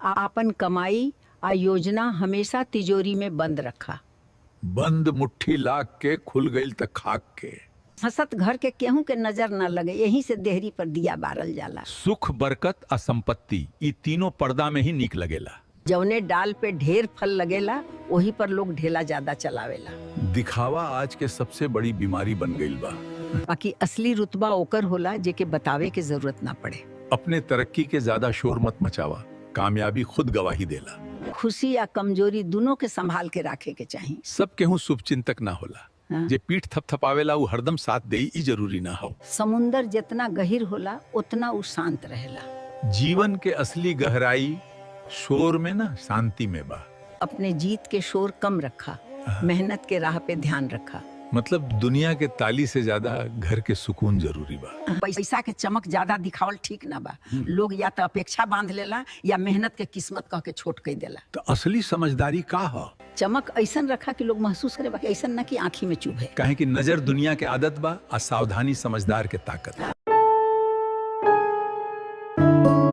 आपन कमाई आ योजना हमेशा तिजोरी में बंद रखा। बंद मुट्ठी लाग के खुल गईल त खाक के। हसत घर के केहू के नजर न लगे, यहीं से देहरी पर दिया बारल जाला। सुख बरकत आ संपत्ति ई तीनों पर्दा में ही निक लगेला। जौने डाल पे ढेर फल लगेला वही पर लोग ढेला ज्यादा चलावेला। दिखावा आज के सबसे बड़ी बीमारी बन गईल बा। बाकी असली रुतबा ओकर होला जेके बतावे के जरूरत ना पड़े। अपने तरक्की के ज्यादा शोर मत मचावा, कामयाबी खुद गवाही देला। खुशी या कमजोरी दोनों के संभाल के रखे के चाहिए। सब केहू शुभचिंतक ना होला। हाँ। जे पीठ थपथपावेला उ हरदम साथ देई ई जरूरी ना हो। समुंदर जितना गहिर होला उतना उ शांत रहेला। जीवन के असली गहराई शोर में ना शांति में बा। अपने जीत के शोर कम रखा, मेहनत के राह पे ध्यान रखा। मतलब दुनिया के ताली से ज्यादा घर के सुकून जरूरी बा। पैसा के चमक ज्यादा दिखावल ठीक ना बा। लोग या तो अपेक्षा बांध लेला या मेहनत के किस्मत कह के छोट कर देला। तो असली समझदारी का है? चमक ऐसन रखा कि लोग महसूस करे, ऐसन ना कि आंखी में चुभे। काहे कि नजर दुनिया के आदत बा, आ सावधानी समझदार के ताकत।